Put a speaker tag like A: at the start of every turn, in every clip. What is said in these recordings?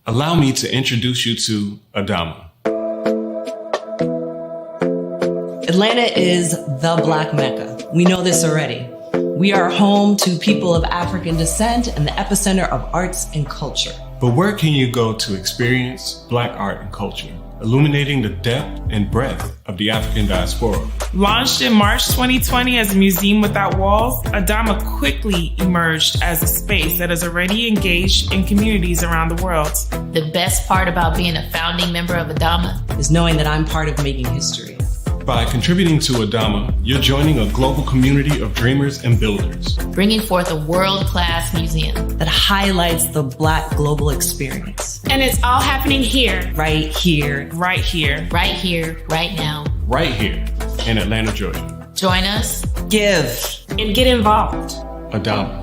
A: Allow me to introduce you to ADAMA.
B: Atlanta is the Black Mecca. We know this already. We are home to people of African descent and the epicenter of arts and culture.
A: But where can you go to experience Black art and culture, illuminating the depth and breadth of the African diaspora?
C: Launched in March 2020 as a museum without walls, ADAMA quickly emerged as a space that is already engaged in communities around the world.
D: The best part about being a founding member of ADAMA
B: is knowing that I'm part of making history.
A: By contributing to ADAMA, you're joining a global community of dreamers and builders,
D: bringing forth a world-class museum
B: that highlights the Black global experience.
C: And it's all happening here.
B: Right here.
C: Right here.
D: Right here, right now.
A: Right here in Atlanta, Georgia.
D: Join us.
B: Give.
C: And get involved.
A: ADAMA.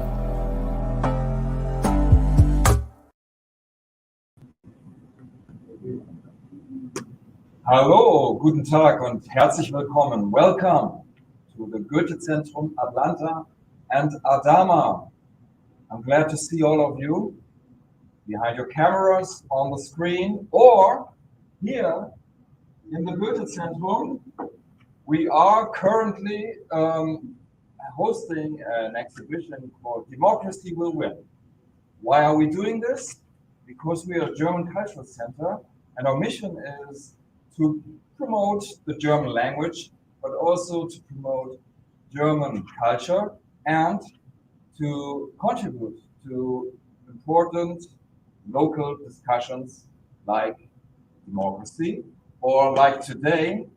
E: Hallo, guten Tag und herzlich willkommen. Welcome to the Goethe-Zentrum Atlanta and ADAMA. I'm glad to see all of you behind your cameras, on the screen, or here in the Goethe-Zentrum. We are currently hosting an exhibition called Democracy Will Win. Why are we doing this? Because we are a German cultural center, and our mission is to promote the German language, but also to promote German culture and to contribute to important local discussions like democracy, or like today,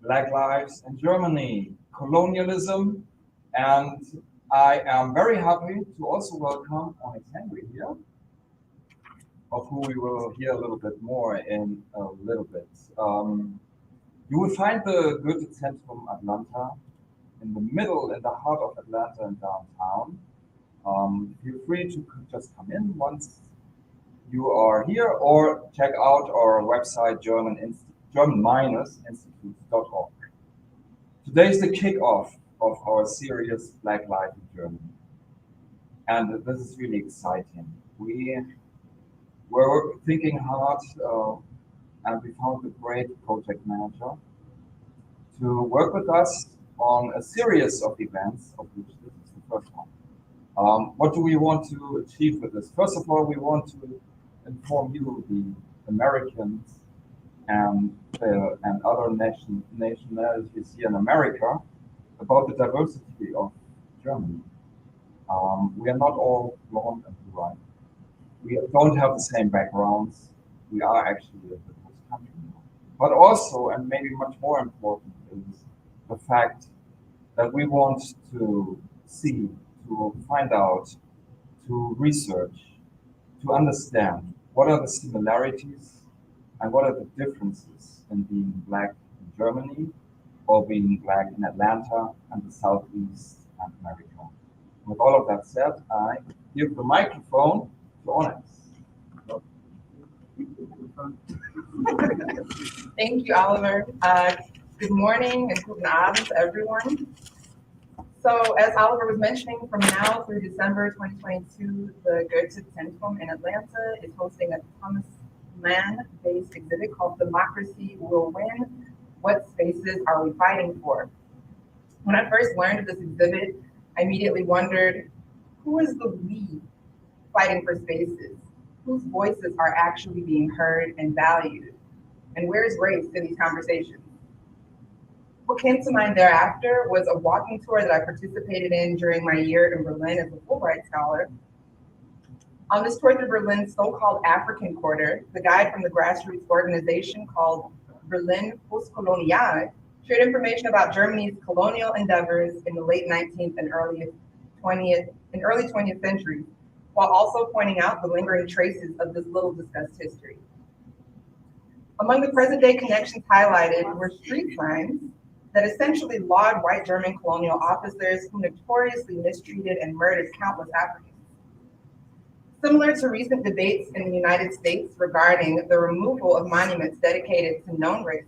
E: Black Lives in Germany, colonialism. And I am very happy to also welcome Onyx Henry here, of who we will hear a little bit more in a little bit. You will find the Goethe-Zentrum Atlanta in the middle, in the heart of Atlanta and downtown. Feel free to just come in once you are here, or check out our website, German-Institute.org. Today is the kickoff of our series, Black Life in Germany. And this is really exciting. We're thinking hard, and we found a great project manager to work with us on a series of events, of which this is the first one. What do we want to achieve with this? First of all, we want to inform you, the Americans and other nationalities here in America, about the diversity of Germany. We are not all blonde and blue-eyed. We don't have the same backgrounds. We are actually a diverse country now. But also, and maybe much more important, is the fact that we want to see, to find out, to research, to understand what are the similarities and what are the differences in being Black in Germany or being Black in Atlanta and the Southeast and America. With all of that said, I give the microphone to Onyx.
F: Thank you, Oliver. Good morning and guten Abend to everyone. So as Oliver was mentioning, from now through December 2022, the Goethe-Zentrum in Atlanta is hosting a Thomas Mann-based exhibit called Democracy Will Win. What spaces are we fighting for? When I first learned of this exhibit, I immediately wondered, who is the we fighting for spaces? Whose voices are actually being heard and valued? And where's race in these conversations? What came to mind thereafter was a walking tour that I participated in during my year in Berlin as a Fulbright scholar. On this tour through Berlin's so-called African Quarter, the guide from the grassroots organization called Berlin Postcolonial shared information about Germany's colonial endeavors in the late 19th and early 20th centuries, while also pointing out the lingering traces of this little discussed history. Among the present-day connections highlighted were street signs that essentially laud white German colonial officers who notoriously mistreated and murdered countless Africans. Similar to recent debates in the United States regarding the removal of monuments dedicated to known races,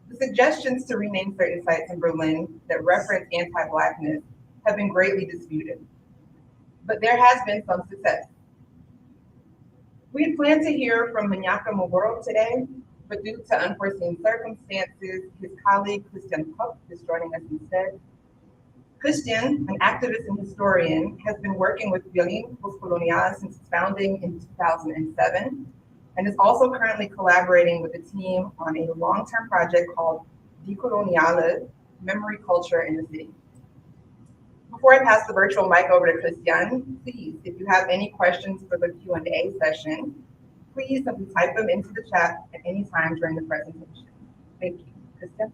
F: the suggestions to rename certain sites in Berlin that reference anti-Blackness have been greatly disputed. But there has been some success. We had planned to hear from Mnyaka Sururu today, but due to unforeseen circumstances, his colleague Christian Puck is joining us instead. Christian, an activist and historian, has been working with Berlin Postcolonial since its founding in 2007, and is also currently collaborating with the team on a long-term project called Decolonize Memory, Culture, in the City. Before I pass the virtual mic over to Christian, please, if you have any questions for the Q&A session, please simply type them into the chat at any time during the presentation. Thank you. Christian?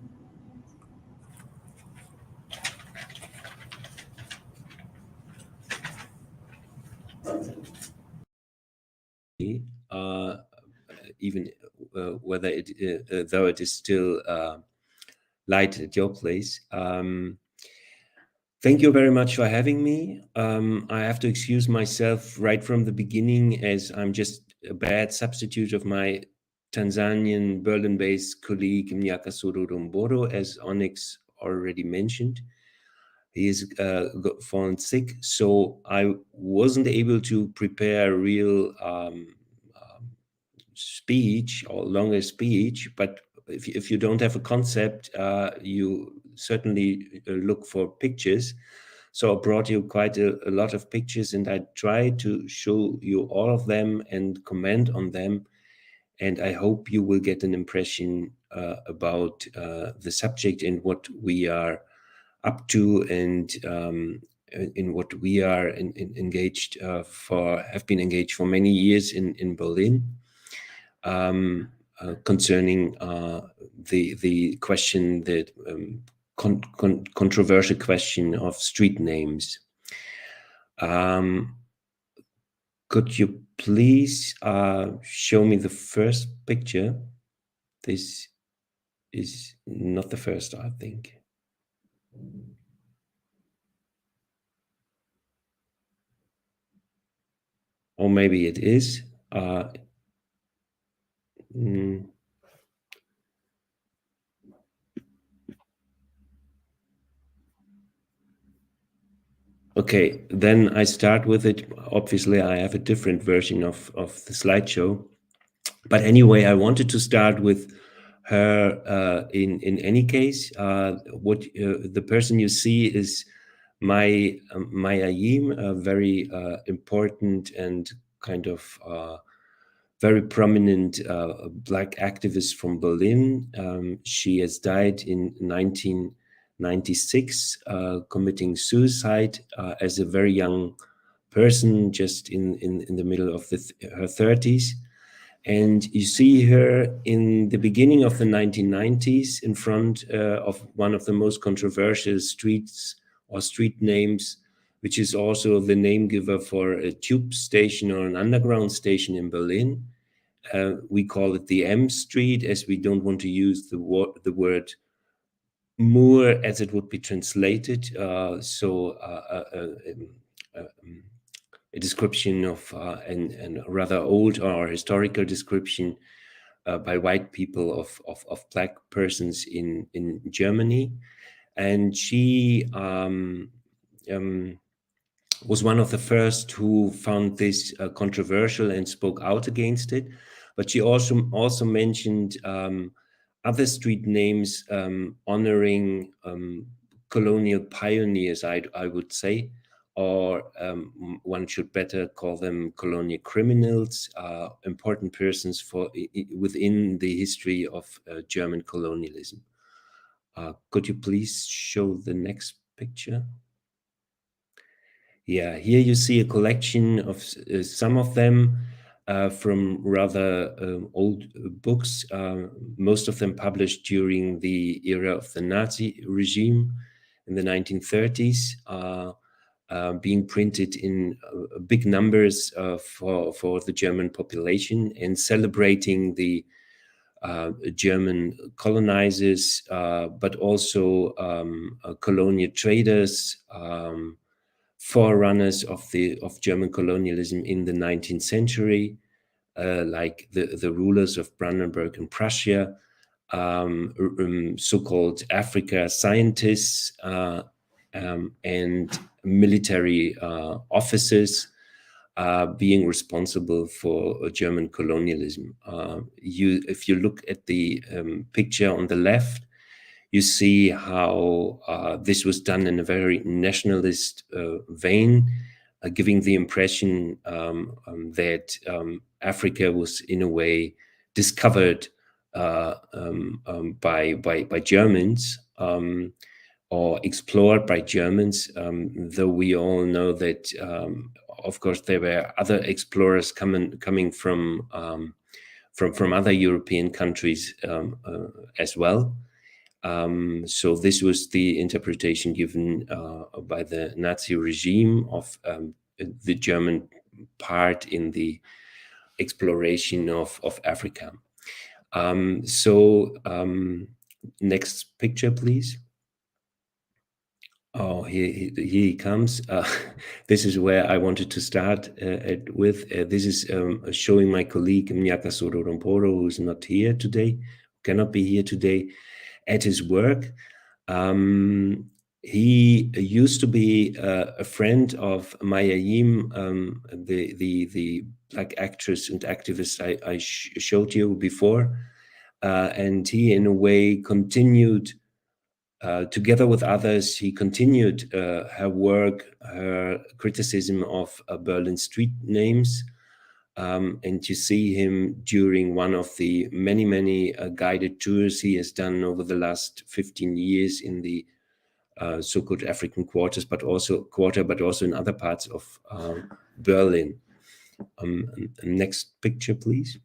G: Even whether it, though it is still light at your place. Thank you very much for having me. I have to excuse myself right from the beginning, as I'm just a bad substitute of my Tanzanian Berlin-based colleague Mnyaka Sururu Mboro, as Onyx already mentioned. He is fallen sick, so I wasn't able to prepare a real speech or longer speech, but if you don't have a concept, you certainly look for pictures. So I brought you quite a lot of pictures, and I tried to show you all of them and comment on them. And I hope you will get an impression about the subject and what we are up to, and in what we are have been engaged for many years in Berlin. Concerning the question, that controversial question of street names. Could you please show me the first picture? This is not the first, I think. Or maybe it is. Okay, then I start with it. Obviously, I have a different version of the slideshow. But anyway, I wanted to start with her in any case. The person you see is Maya Yim, a very important and kind of very prominent Black activist from Berlin. She has died in 1996, committing suicide as a very young person, just in the middle of her 30s. And you see her in the beginning of the 1990s in front of one of the most controversial streets or street names, which is also the name giver for a tube station or an underground station in Berlin. We call it the M Street, as we don't want to use the word Moor as it would be translated. A description of and rather old or historical description by white people of Black persons in Germany. And she was one of the first who found this controversial and spoke out against it. But she also mentioned other street names honoring colonial pioneers, I would say, or one should better call them colonial criminals, important persons within the history of German colonialism. Could you please show the next picture? Yeah, here you see a collection of some of them from rather old books, most of them published during the era of the Nazi regime in the 1930s, being printed in big numbers for the German population, and celebrating the German colonizers, but also colonial traders, forerunners of German colonialism in the 19th century, like the rulers of Brandenburg and Prussia, so-called Africa scientists, and military officers, being responsible for German colonialism. If you look at the picture on the left, you see how this was done in a very nationalist vein, giving the impression that Africa was in a way discovered by Germans, or explored by Germans, though we all know that, of course, there were other explorers coming from other European countries as well. So this was the interpretation given by the Nazi regime of the German part in the exploration of Africa. Next picture, please. Oh, here he comes. This is where I wanted to start with. This is showing my colleague Mnyaka Sururu Mboro, who is not here today, cannot be here today, at his work. He used to be a friend of Maya Yim, the Black actress and activist I showed you before, and he, in a way, continued. Together with others, he continued her work, her criticism of Berlin street names. And you see him during one of the many guided tours he has done over the last 15 years in the so-called African quarters, but also in other parts of Berlin. Next picture, please.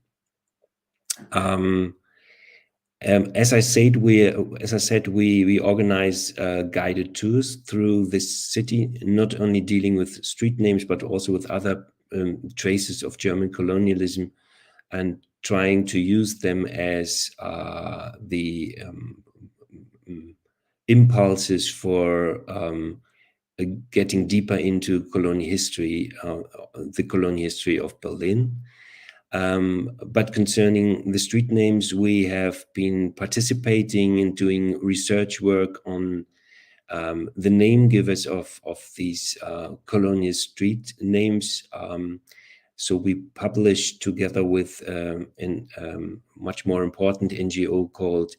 G: As I said, we organize guided tours through this city, not only dealing with street names, but also with other traces of German colonialism, and trying to use them as the impulses for getting deeper into colonial history, the colonial history of Berlin. But concerning the street names, we have been participating in doing research work on the name givers of these colonial street names. So we published together with a much more important NGO called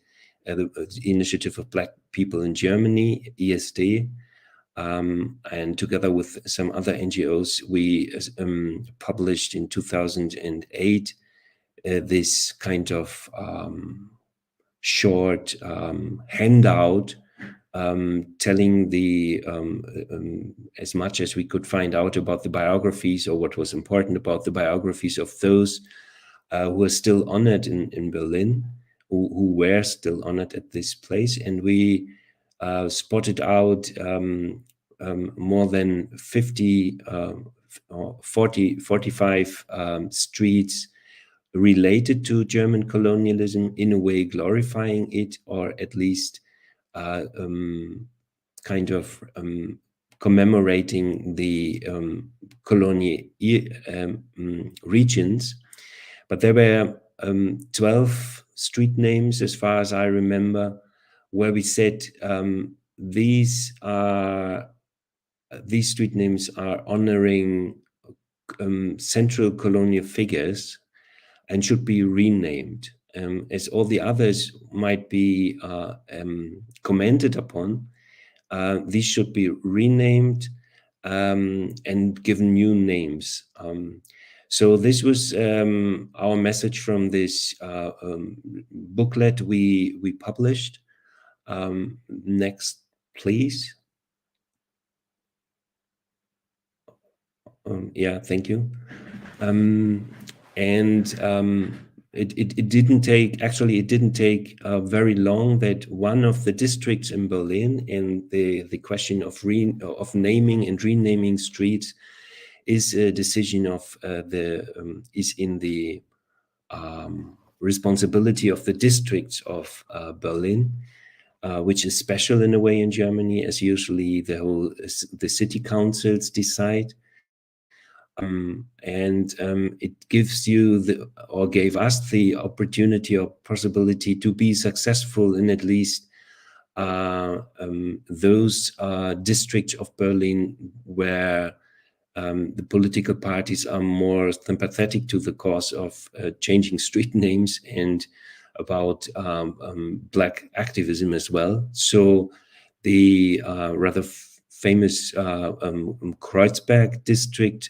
G: the Initiative of Black People in Germany, ISD. And together with some other NGOs, we published in 2008 this kind of short handout telling the as much as we could find out about the biographies, or what was important about the biographies of those who are still honored in Berlin, who were still honored at this place. And we spotted out more than 45 streets related to German colonialism, in a way glorifying it, or at least kind of commemorating the colonial regions. But there were 12 street names, as far as I remember, where we said these street names are honoring central colonial figures and should be renamed, as all the others might be commented upon. These should be renamed and given new names. So this was our message from this booklet we published. Next, please. Yeah, thank you. It didn't take very long that one of the districts in Berlin, in the question of naming and renaming streets, is a decision of is in the responsibility of the districts of Berlin, which is special in a way in Germany, as usually the city councils decide. It gives you gave us the opportunity or possibility to be successful in at least those districts of Berlin where the political parties are more sympathetic to the cause of changing street names and about Black activism as well. So the rather famous Kreuzberg district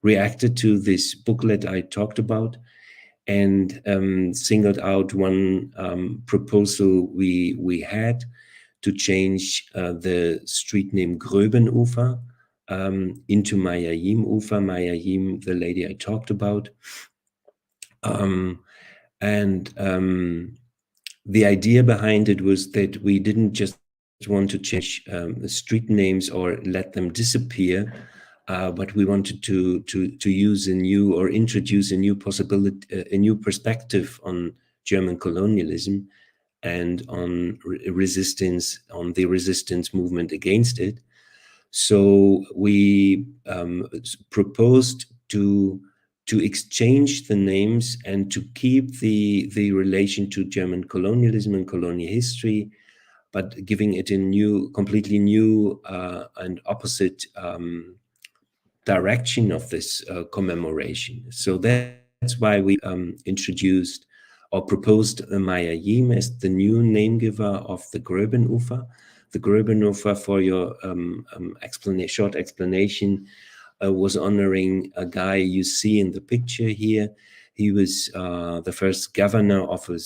G: reacted to this booklet I talked about, and singled out one proposal we had to change the street name Gröbenufer into Mayayim Ufer, Mayayim, the lady I talked about. The idea behind it was that we didn't just want to change the street names or let them disappear, but we wanted to use a new, or introduce a new possibility, a new perspective on German colonialism and on resistance, on the resistance movement against it. So we proposed to exchange the names and to keep the relation to German colonialism and colonial history, but giving it a new, completely new and opposite direction of this commemoration. So that's why we introduced or proposed Mayayim as the new name giver of the Gröbenufer. The Gröbenufer, for your short explanation, was honoring a guy you see in the picture here. He was the first governor of an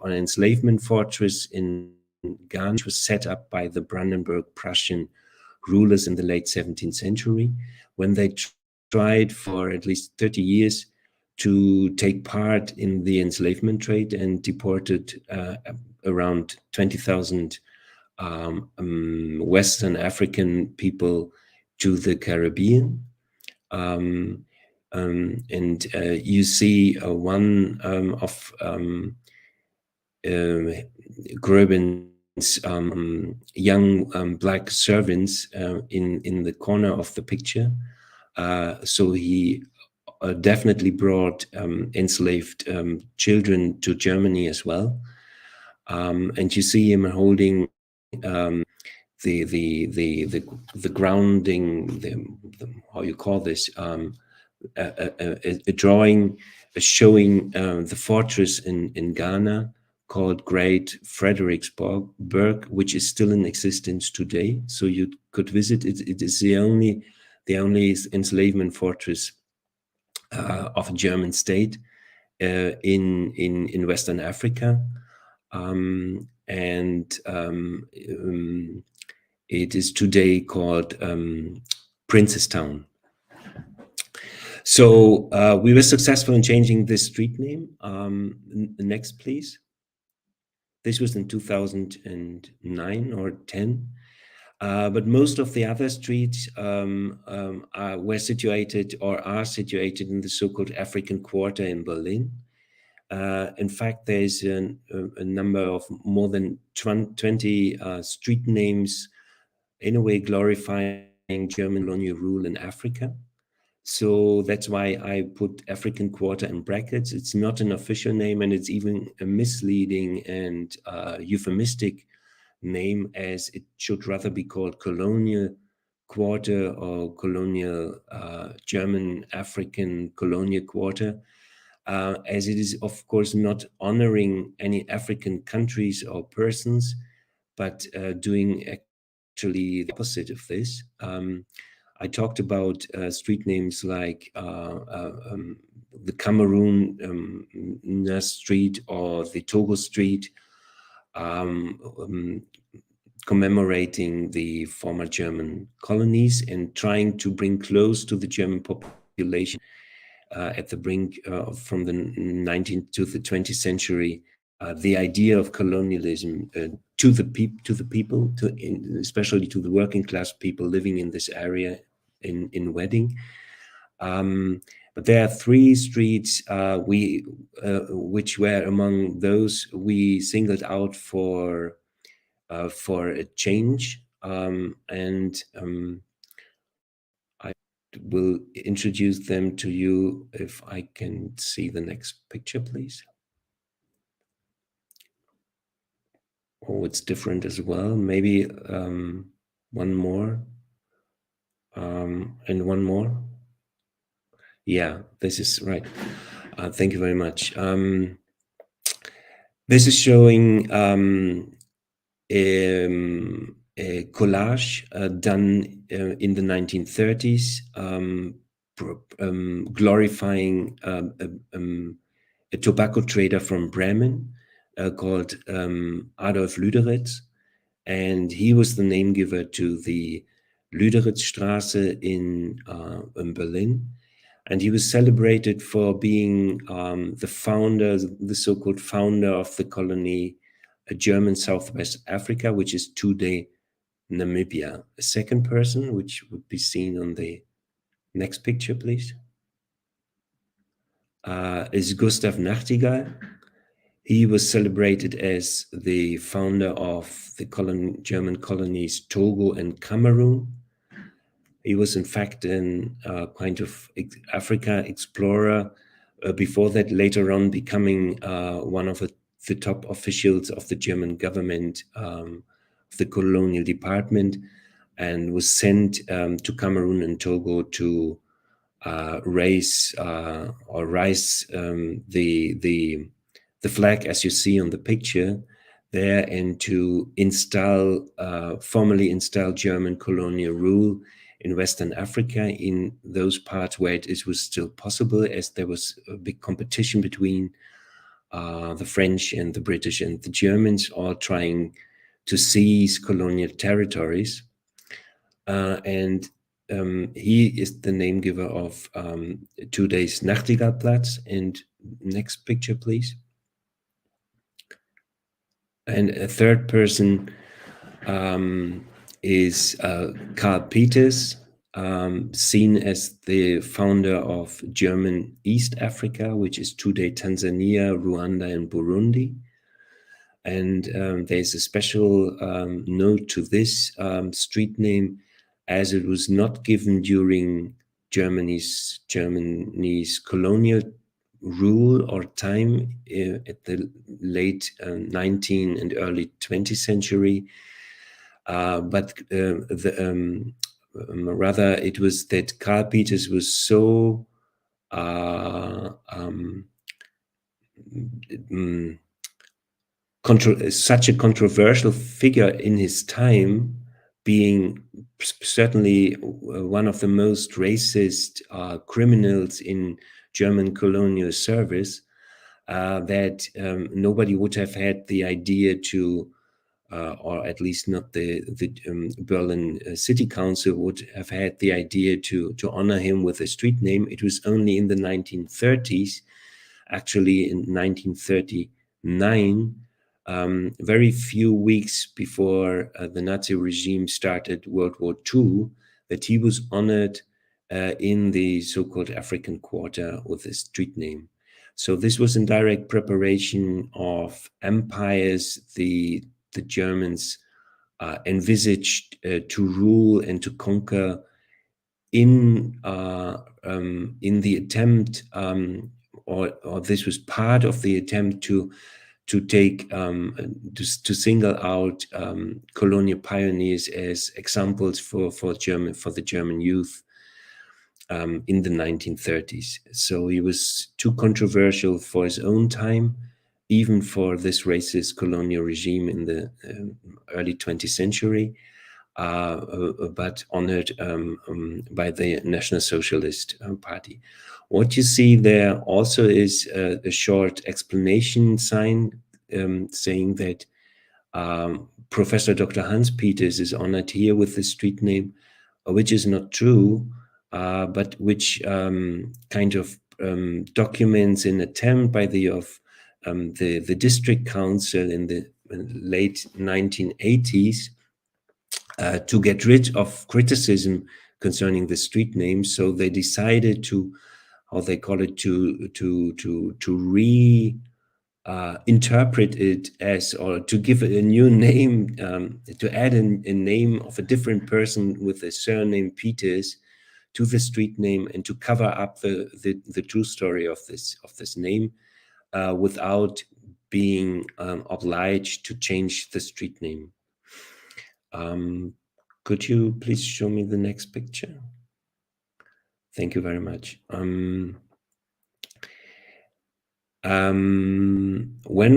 G: enslavement fortress in Ghana, which was set up by the Brandenburg Prussian rulers in the late 17th century, when they tried for at least 30 years to take part in the enslavement trade and deported around 20,000 Western African people to the Caribbean. You see one of Gröben's young Black servants in the corner of the picture. So he definitely brought enslaved children to Germany as well. And you see him holding the grounding, how you call this, a drawing showing the fortress in Ghana called Great Fredericksburg, which is still in existence today. So you could visit it. It is the only enslavement fortress of a German state in Western Africa. It is today called Princestown. So we were successful in changing this street name. Next, please. This was in 2009 or 10. But most of the other streets were situated or are situated in the so-called African Quarter in Berlin. In fact, there's a number of more than 20 street names, in a way glorifying German colonial rule in Africa. So that's why I put African Quarter in brackets. It's not an official name, and it's even a misleading and euphemistic name, as it should rather be called Colonial Quarter or Colonial German African Colonial Quarter. As it is, of course, not honoring any African countries or persons, but doing actually the opposite of this. I talked about street names like the Cameroon Street or the Togo Street, commemorating the former German colonies and trying to bring close to the German population at the brink from the 19th to the 20th century, the idea of colonialism to the people, especially to the working class people living in this area in Wedding. But there are 3 streets which were among those we singled out for a change, and I will introduce them to you. If I can see the next picture, please. Oh, it's different as well. Maybe one more. And one more. Yeah, this is right. Thank you very much. This is showing a collage done in the 1930s, glorifying a tobacco trader from Bremen called Adolf Lüderitz, and he was the name giver to the Lüderitzstraße in Berlin. And he was celebrated for being the founder, the so-called founder of the colony German Southwest Africa, which is today Namibia. A second person, which would be seen on the next picture, please, is Gustav Nachtigall. He was celebrated as the founder of the German colonies Togo and Cameroon. He was in fact a kind of Africa explorer. Before that, later on becoming one of the top officials of the German government, the colonial department, and was sent to Cameroon and Togo to rise the flag, as you see on the picture there, and to formally install German colonial rule in Western Africa, in those parts where it was still possible, as there was a big competition between the French and the British and the Germans, all trying to seize colonial territories. And he is the name giver of today's Nachtigallplatz. And next picture, please. And a third person is Karl Peters, seen as the founder of German East Africa, which is today Tanzania, Rwanda, and Burundi. And there's a special note to this street name, as it was not given during Germany's colonial rule or time at the late 19th and early 20th century. But rather it was that Karl Peters was so such a controversial figure in his time, being certainly one of the most racist criminals in German colonial service, that nobody would have had the idea to, or at least not the Berlin City Council would have had the idea to honor him with a street name. It was only in the 1930s, actually in 1939, very few weeks before the Nazi regime started World War II, that he was honored in the so-called African Quarter with a street name. So this was in direct preparation of empires the Germans envisaged to rule and to conquer in the attempt, or this was part of the attempt to take to single out colonial pioneers as examples for the German youth in the 1930s. So he was too controversial for his own time, even for this racist colonial regime in the early 20th century, but honored by the National Socialist Party. What you see there also is a short explanation sign saying that Professor Dr. Hans Peters is honored here with the street name, which is not true, but which kind of documents an attempt by the district council in the late 1980s to get rid of criticism concerning the street name. So they decided to, how they call it, to interpret it as, or to give it a new name, to add a name of a different person with the surname Peters to the street name, and to cover up the true story of this name, without being obliged to change the street name. Could you please show me the next picture? Thank you very much. When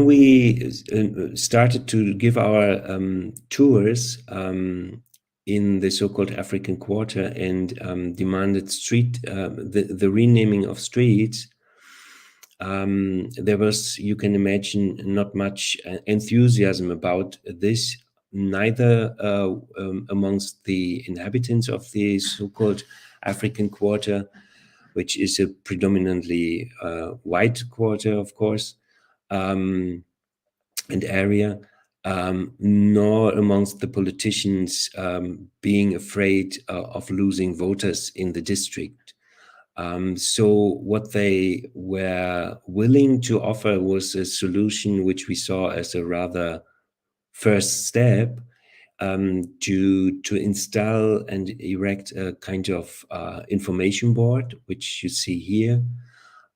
G: we started to give our tours in the so-called African Quarter and demanded the renaming of streets, there was, you can imagine, not much enthusiasm about this, neither amongst the inhabitants of the so-called African Quarter, which is a predominantly white quarter, of course, and area, nor amongst the politicians being afraid of losing voters in the district. So what they were willing to offer was a solution which we saw as a rather first step, to install and erect a kind of information board, which you see here,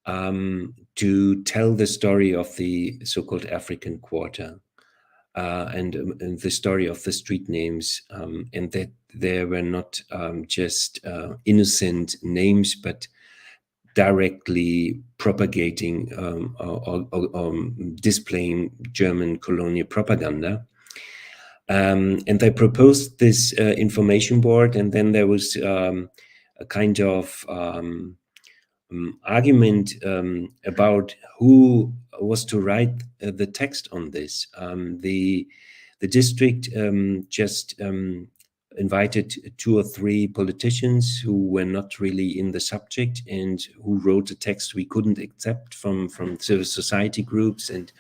G: to tell the story of the so-called African Quarter, and the story of the street names, and that there were not just innocent names, but directly propagating or displaying German colonial propaganda. And they proposed this information board, and then there was a kind of argument about who was to write the text on this. The district just invited 2 or 3 politicians who were not really in the subject and who wrote a text we couldn't accept from civil society groups and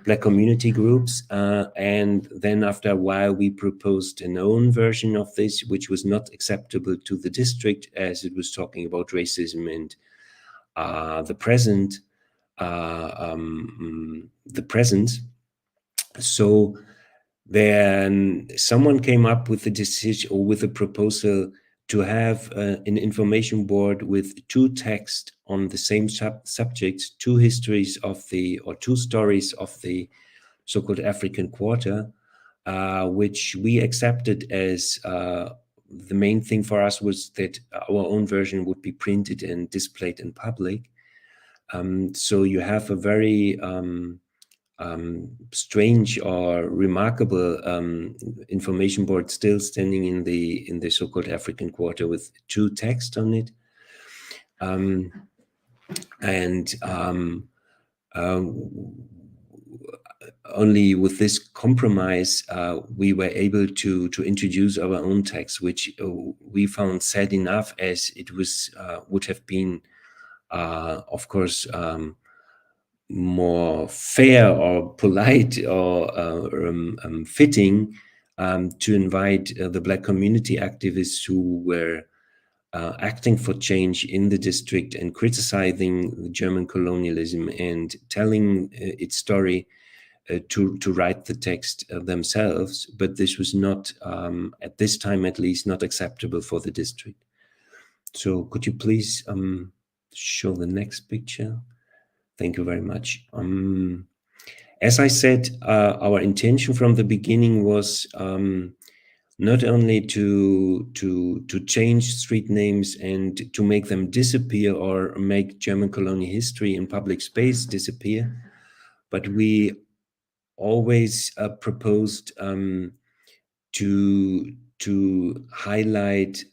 G: Black community groups, and then after a while we proposed an own version of this, which was not acceptable to the district, as it was talking about racism and the present. So then someone came up with the decision, or with a proposal, to have an information board with 2 texts on the same subjects, 2 histories of or 2 stories of the so-called African Quarter, which we accepted as the main thing for us was that our own version would be printed and displayed in public. So you have a very strange or remarkable information board still standing in the so-called African Quarter with 2 texts on it, and only with this compromise we were able to introduce our own text, which we found sad enough, as it was would have been of course more fair or polite or fitting to invite the Black community activists who were acting for change in the district and criticizing the German colonialism and telling its story, to write the text themselves. But this was not, at this time at least, not acceptable for the district. So could you please show the next picture? Thank you very much. As I said, our intention from the beginning was not only to change street names and to make them disappear or make German colonial history in public space disappear, but we always proposed to highlight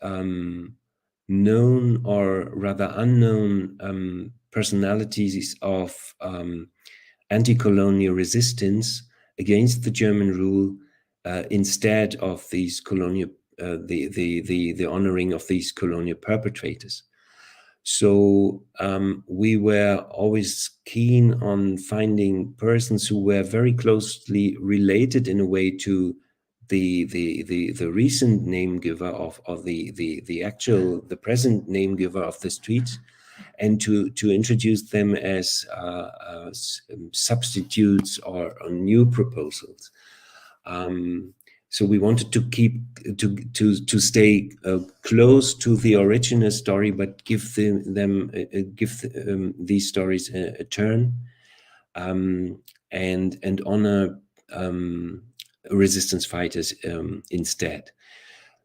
G: known or rather unknown personalities of anti-colonial resistance against the German rule, instead of these colonial, the honoring of these colonial perpetrators. So we were always keen on finding persons who were very closely related in a way to the recent name giver of, or the present name giver of the streets, and to introduce them as substitutes or new proposals. So we wanted to keep to stay close to the original story, but give these stories a turn, and honor resistance fighters instead.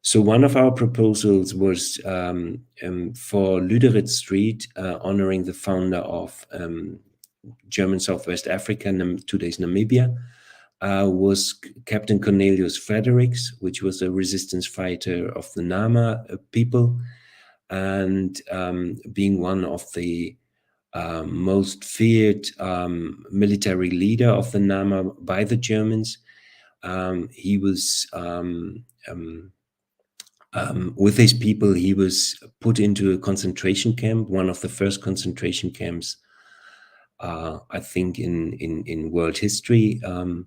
G: So one of our proposals was for Lüderitz Street, honoring the founder of German Southwest Africa, today's Namibia, was Captain Cornelius Fredericks, which was a resistance fighter of the Nama people, and being one of the most feared military leader of the Nama by the Germans. He was with his people, he was put into a concentration camp, one of the first concentration camps, I think, in world history, and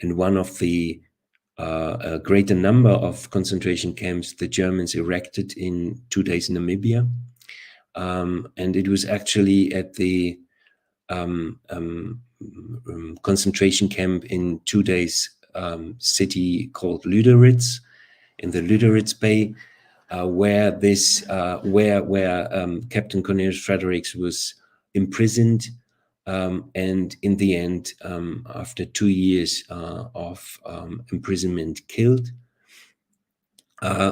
G: one of the a greater number of concentration camps the Germans erected in today's Namibia. And it was actually at the concentration camp in today's city called Lüderitz, in the Lüderitz Bay, where Captain Cornelius Fredericks was imprisoned, and in the end, after 2 years of imprisonment, killed.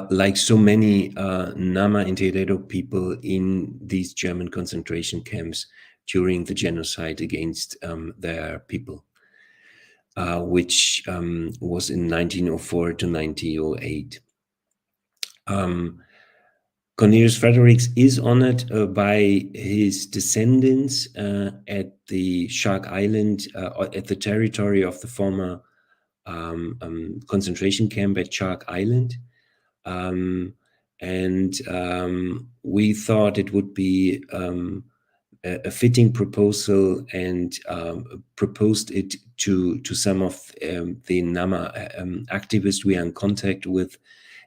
G: Like so many Nama and Herero people in these German concentration camps during the genocide against their people, which was in 1904 to 1908. Cornelius Fredericks is honored by his descendants at the Shark Island, at the territory of the former concentration camp at Shark Island. We thought it would be a fitting proposal, and proposed it to some of the Nama activists we are in contact with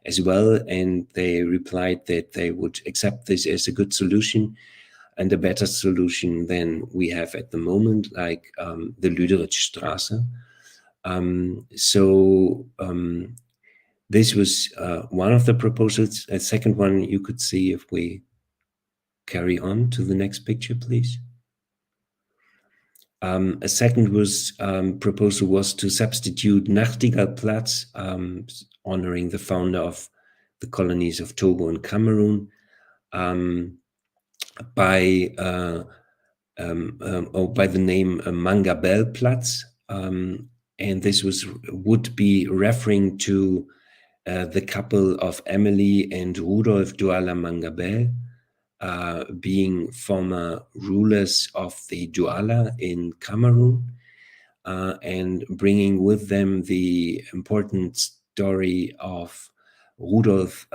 G: as well, and they replied that they would accept this as a good solution and a better solution than we have at the moment, like the Lüderitzstraße. This was one of the proposals. A second one you could see if we carry on to the next picture, please. A second proposal was to substitute Nachtigallplatz, honoring the founder of the colonies of Togo and Cameroon, by the name Mangabellplatz, and this would be referring to the couple of Emily and Rudolf Douala Mangabell, being former rulers of the Douala in Cameroon, and bringing with them the important story of Rudolf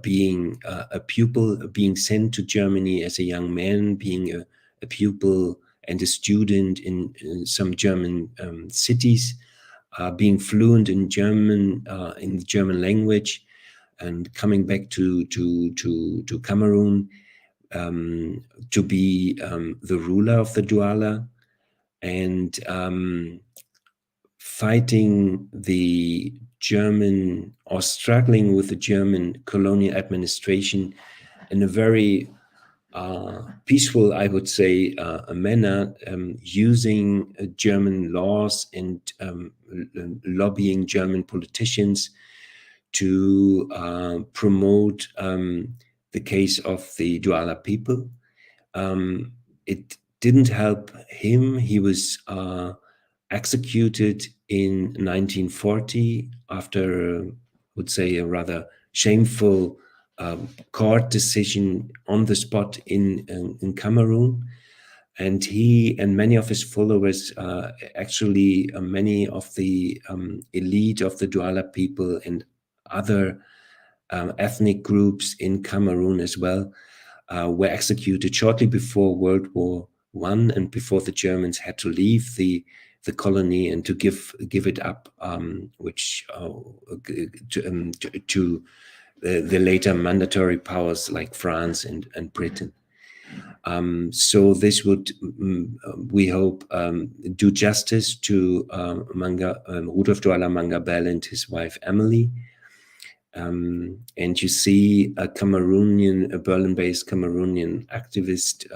G: being a pupil, being sent to Germany as a young man, being a pupil and a student in some German cities, being fluent in German, in the German language, and coming back to Cameroon to be the ruler of the Douala, and fighting the German, or struggling with the German colonial administration in a very peaceful, I would say, a manner, using German laws and lobbying German politicians to promote the case of the Douala people. It didn't help him. He was executed in 1940 after, I would say, a rather shameful court decision on the spot in Cameroon. And he and many of his followers, actually many of the elite of the Douala people and other ethnic groups in Cameroon as well, were executed shortly before World War I, and before the Germans had to leave the colony and to give it up, which to the later mandatory powers like France and Britain. So this would, we hope, do justice to Rudolf Douala Mangabell and his wife Emily. And you see a Berlin-based Cameroonian activist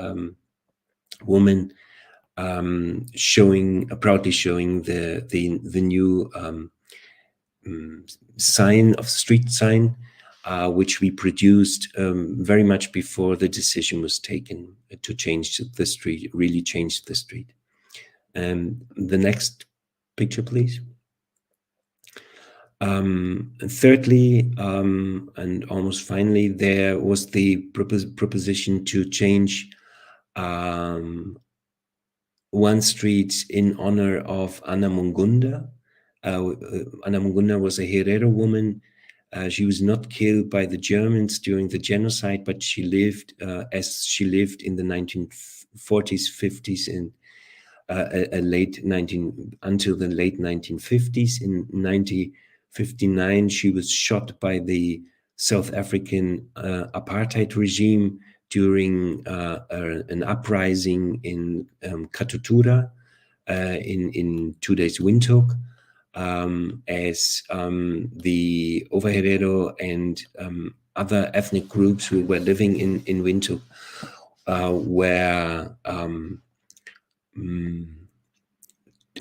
G: woman proudly showing the new street sign which we produced very much before the decision was taken to change the street, really change the street. The next picture, please. Thirdly, and almost finally, there was the proposition to change one street in honor of Ana Mungunda. Ana Mungunda was a Herero woman. She was not killed by the Germans during the genocide, but she lived as she lived in the 1940s, 50s, and until the late 1950s. In 1959, she was shot by the South African apartheid regime during an uprising in Katutura in today's Windhoek, as the Overherero and other ethnic groups who were living in Windhoek where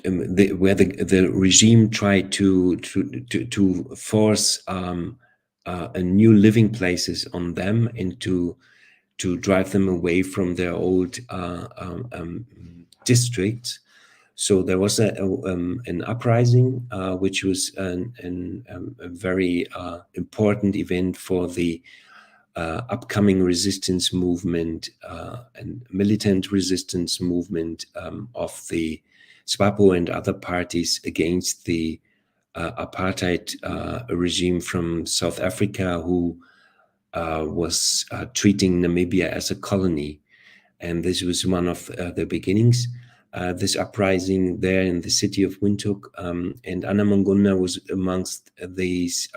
G: the regime tried to force a new living places on them and to drive them away from their old districts. So there was an uprising, which was a very important event for the upcoming resistance movement and militant resistance movement of the SWAPO and other parties against the apartheid regime from South Africa, who was treating Namibia as a colony. And this was one of the beginnings. This uprising there in the city of Windhoek, and Ana Mungunda was amongst these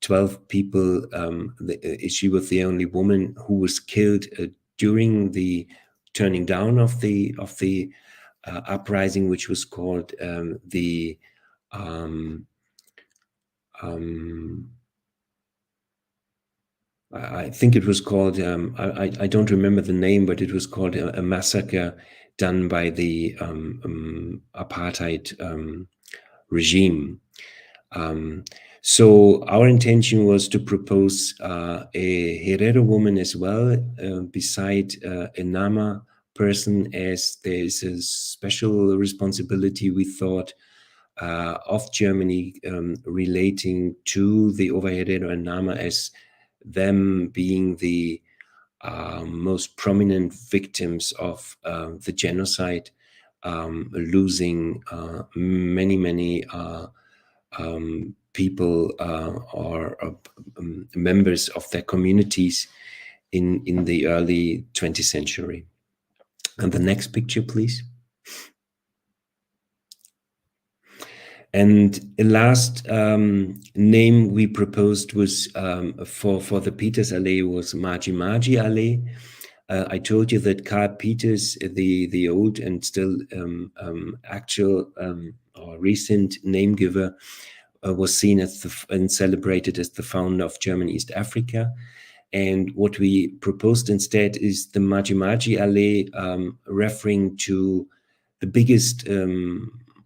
G: 12 people. She was the only woman who was killed during the turning down of the uprising, which was called I think it was called, I don't remember the name, but it was called a massacre done by the apartheid regime. So our intention was to propose a Herero woman as well, beside a Nama person, as there is a special responsibility, we thought, of Germany relating to the Overherero and Nama as them being the most prominent victims of the genocide, losing many people or members of their communities in the early 20th century. And the next picture, please. And the last name we proposed was for the Peters Allee was Maji Allee. I told you that Karl Peters, the old and still actual or recent name giver, was seen as and celebrated as the founder of German East Africa. And what we proposed instead is the Maji Allee, referring to the biggest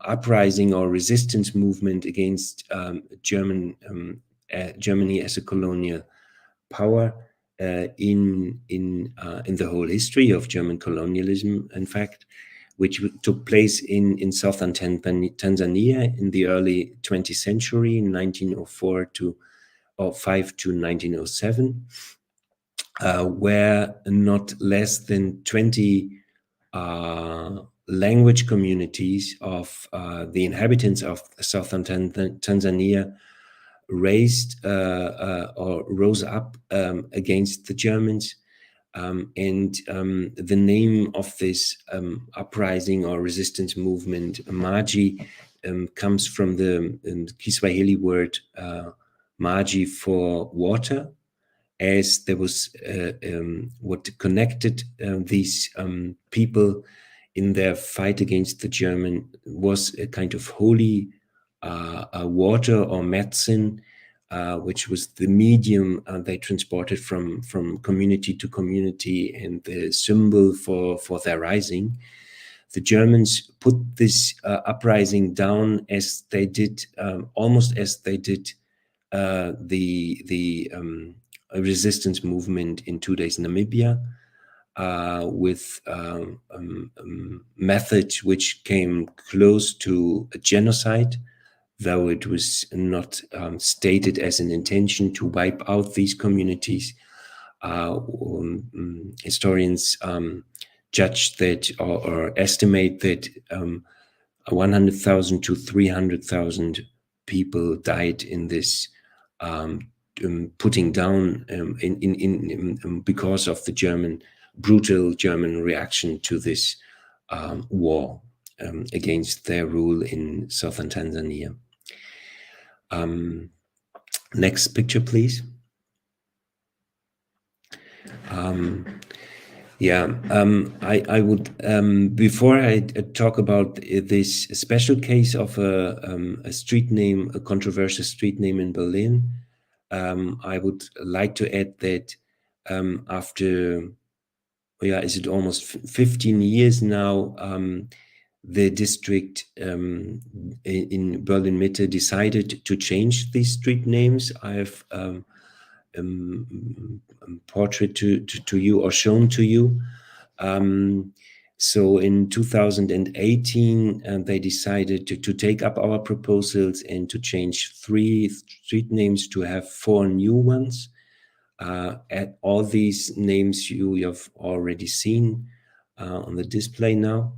G: uprising or resistance movement against Germany as a colonial power in the whole history of German colonialism, in fact, which took place in southern Tanzania in the early 20th century, 1905 to 1907, where not less than 20 language communities of the inhabitants of southern Tanzania raised or rose up against the Germans. And the name of this uprising or resistance movement, Maji, comes from the Kiswahili word Maji for water, as there was what connected these people in their fight against the German was a kind of holy water or medicine, which was the medium they transported from community to community and the symbol for their rising. The Germans put this uprising down as they did, almost as they did the resistance movement in today's Namibia, with methods which came close to a genocide, though it was not stated as an intention to wipe out these communities. Historians judge that or estimate that 100,000 to 300,000 people died in this putting down because of the brutal German reaction to this war against their rule in southern Tanzania. Next picture, please. I would, before I talk about this special case of a street name, a controversial street name in Berlin, I would like to add that after, is it almost 15 years now, the district in Berlin Mitte decided to change these street names. I've portrait to you or shown to you. So in 2018, they decided to take up our proposals and to change 3 street names to have 4 new ones. At all these names you have already seen on the display now.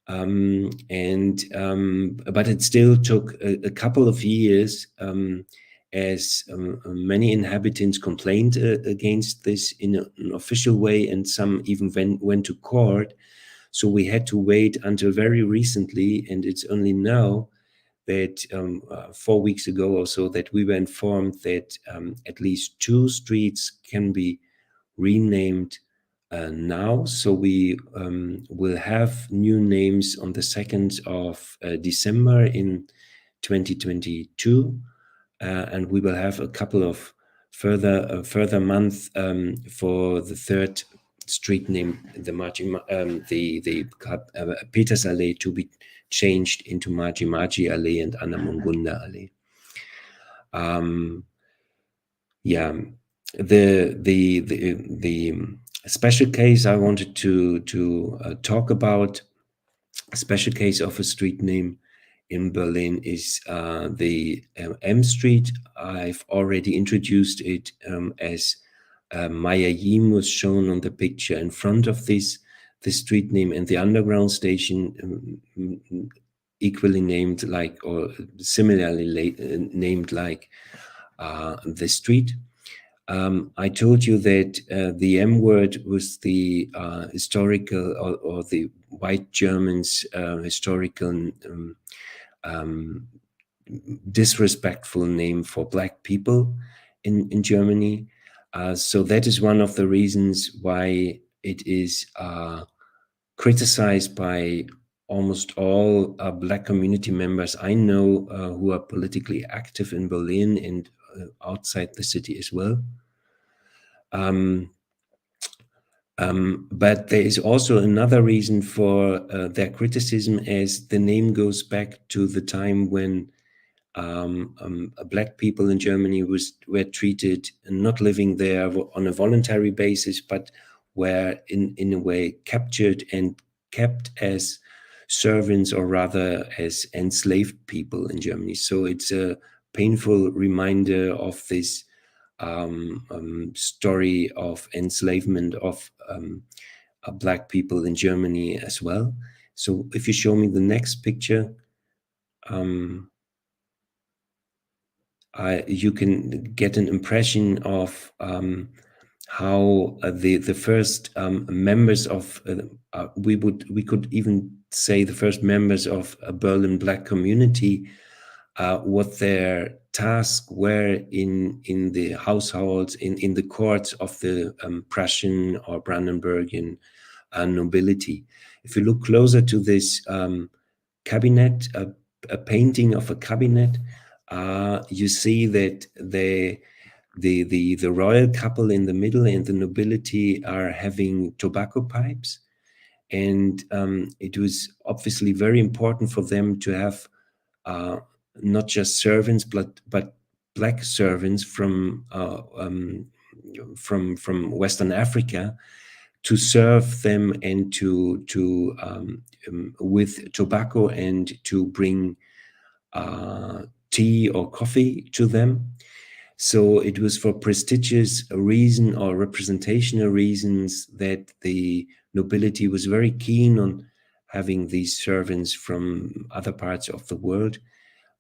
G: But it still took a couple of years as many inhabitants complained against this in an official way, and some even went to court. So we had to wait until very recently, and it's only now that 4 weeks ago or so that we were informed that at least 2 streets can be renamed now. So we will have new names on the 2nd of December in 2022. And we will have a couple of further month for the 3rd street name, the Petersallee, to be changed into Maji Maji Allee and Anna Mungunda Allee. The special case I wanted to talk about, a special case of a street name in Berlin is the M Street. I've already introduced it as Maya Yim was shown on the picture in front of this street name, and the underground station equally named like, or similarly named like the street. I told you that the M word was the historical or the white Germans' historical disrespectful name for black people in Germany. So that is one of the reasons why it is criticized by almost all black community members I know who are politically active in Berlin and outside the city as well. But there is also another reason for their criticism, as the name goes back to the time when black people in Germany were treated, not living there on a voluntary basis, but were in a way captured and kept as servants, or rather as enslaved people in Germany. So it's a painful reminder of this story of enslavement of black people in Germany as well. So if you show me the next picture, you can get an impression of how the first members of we could even say the first members of a Berlin black community, what their tasks were in the households, in the courts of the Prussian or Brandenburgian nobility. If you look closer to this cabinet, a painting of a cabinet, you see that the royal couple in the middle and the nobility are having tobacco pipes, and it was obviously very important for them to have not just servants but black servants from Western Africa to serve them and to with tobacco and to bring tea or coffee to them. So it was for prestigious reason or representational reasons that the nobility was very keen on having these servants from other parts of the world,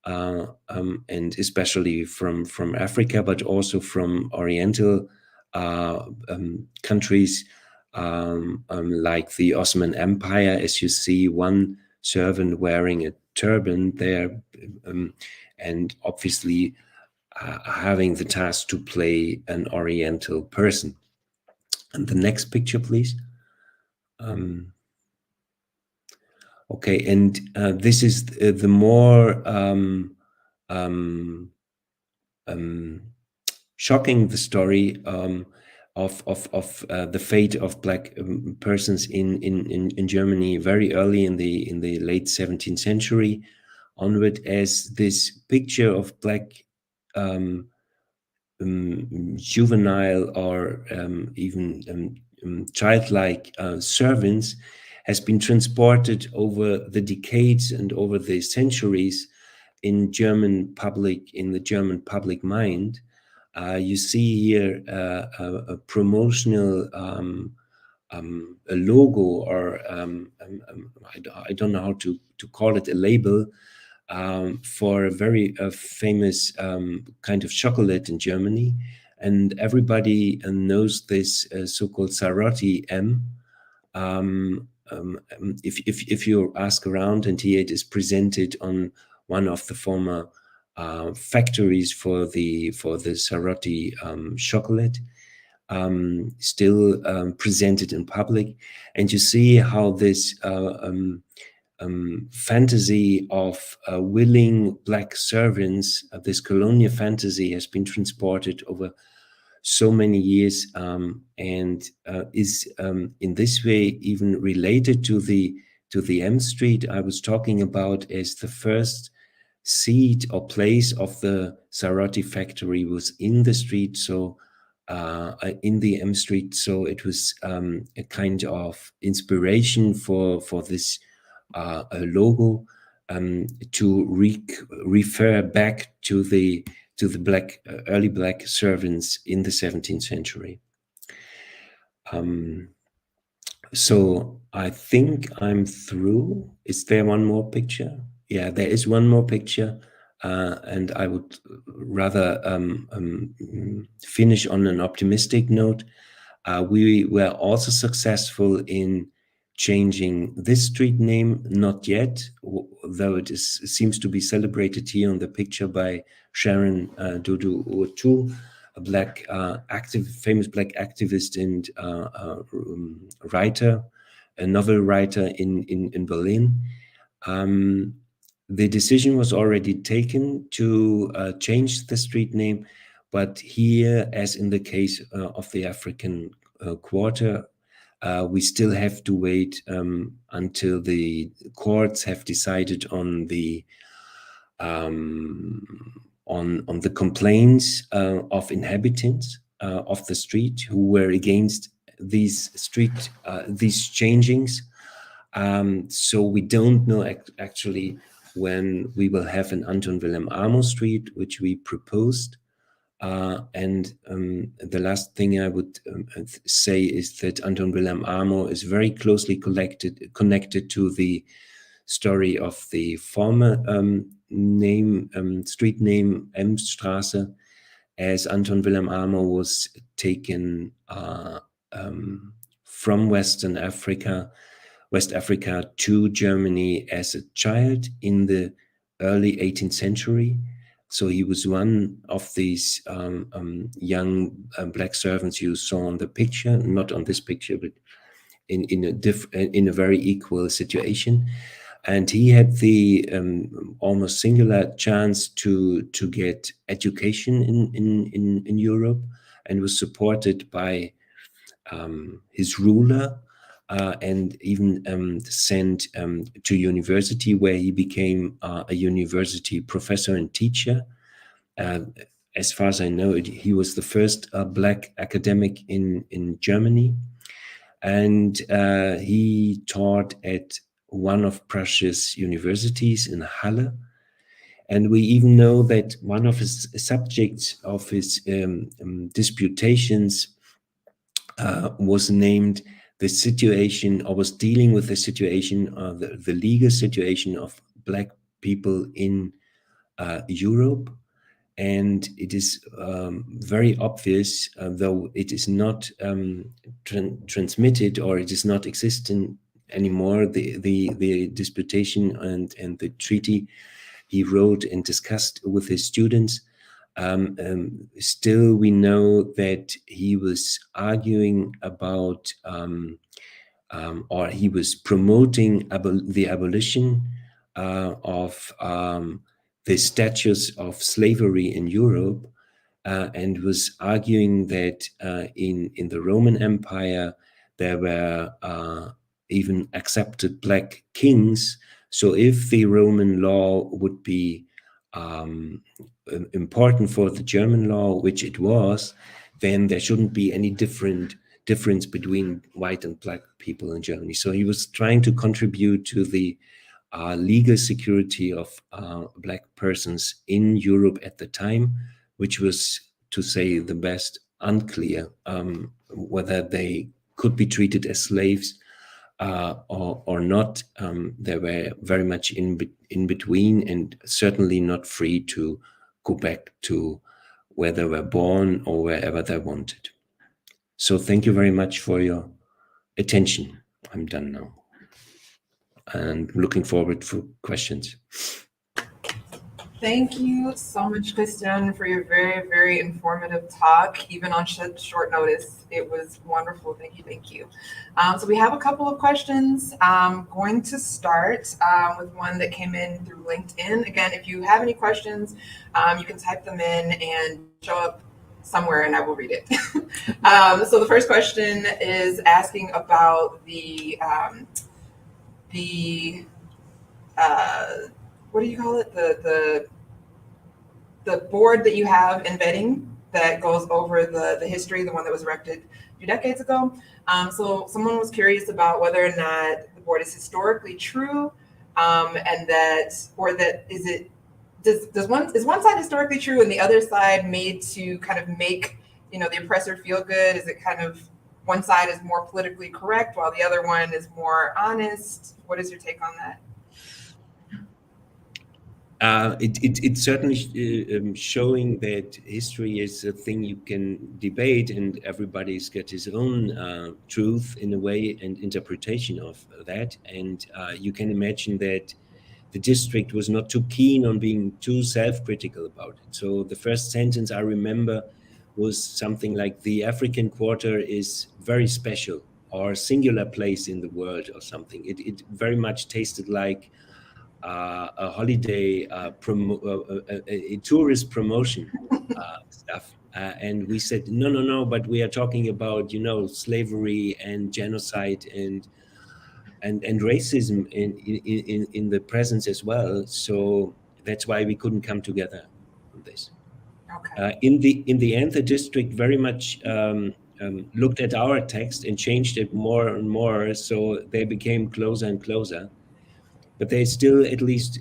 G: and especially from Africa, but also from Oriental countries, like the Ottoman Empire. As you see, one servant wearing a turban there, and obviously having the task to play an Oriental person. And the next picture, please. Okay, and this is the more shocking the story of the fate of black persons in Germany very early in the late 17th century onward, as this picture of black juvenile or even childlike servants has been transported over the decades and over the centuries in the German public mind. You see here a promotional a logo, or I don't know how to call it, a label, for a very famous kind of chocolate in Germany. And everybody knows this so-called Sarotti M. If you ask around, and here it is presented on one of the former factories for the Sarotti chocolate, still presented in public, and you see how this fantasy of willing black servants, this colonial fantasy, has been transported over so many years, and is in this way even related to the M Street I was talking about, as the first seat or place of the Sarotti factory was in the street, so in the M Street. So it was a kind of inspiration for this logo, to refer back to the black early black servants in the 17th century. So I think I'm through. Is there one more picture? Yeah, there is one more picture, and I would rather finish on an optimistic note. We were also successful in changing this street name, not yet, though it seems to be celebrated here on the picture by Sharon Dodo-Otu, a famous black activist and writer, a novel writer in Berlin. The decision was already taken to change the street name, but here, as in the case of the African Quarter, we still have to wait until the courts have decided on the complaints of inhabitants of the street who were against these changings. So we don't know actually when we will have an Anton Wilhelm Amo Street, which we proposed. And the last thing I would say is that Anton Wilhelm Amo is very closely connected to the story of the former street name M-Straße, as Anton Wilhelm Amo was taken from West Africa to Germany as a child in the early 18th century. So he was one of these young black servants you saw on the picture, not on this picture, but in a very equal situation. And he had the almost singular chance to get education in Europe, and was supported by his ruler, and even sent to university, where he became a university professor and teacher. as far as I know, he was the first black academic in Germany. And he taught at one of Prussia's universities in Halle. And we even know that one of his subjects of his disputations was named the situation, or was dealing with the situation, the legal situation of Black people in Europe. And it is very obvious, though it is not transmitted, or it is not existent anymore, the disputation and the treaty he wrote and discussed with his students. Still, we know that he was arguing about, or he was promoting the abolition of the status of slavery in Europe, and was arguing that in the Roman Empire there were even accepted Black kings. So if the Roman law would be important for the German law, which it was, then there shouldn't be any difference between white and Black people in Germany. So he was trying to contribute to the legal security of Black persons in Europe at the time, which was, to say the best, unclear whether they could be treated as slaves or not. They were very much in between, and certainly not free to go back to where they were born or wherever they wanted. So thank you very much for your attention. I'm done now, and looking forward for questions.
F: Thank you so much, Christian, for your very, very informative talk, even on short notice. It was wonderful. Thank you. Thank you. So we have a couple of questions. I'm going to start with one that came in through LinkedIn. Again, if you have any questions, you can type them in and show up somewhere and I will read it. So the first question is asking about what do you call it? The board that you have in vetting that goes over the history, the one that was erected a few decades ago. So someone was curious about whether or not the board is historically true, and is one side historically true and the other side made to kind of make, the oppressor feel good? Is it kind of one side is more politically correct while the other one is more honest? What is your take on that?
G: It's certainly showing that history is a thing you can debate, and everybody's got his own truth in a way and interpretation of that. And you can imagine that the district was not too keen on being too self-critical about it. So the first sentence I remember was something like, the African Quarter is very special, or a singular place in the world, or something. It very much tasted like a holiday, a tourist promotion stuff. And we said, no, but we are talking about, slavery and genocide and racism in the presence as well. So that's why we couldn't come together on this. Okay. In the end, the district very much looked at our text and changed it more and more. So they became closer and closer. But there's still, at least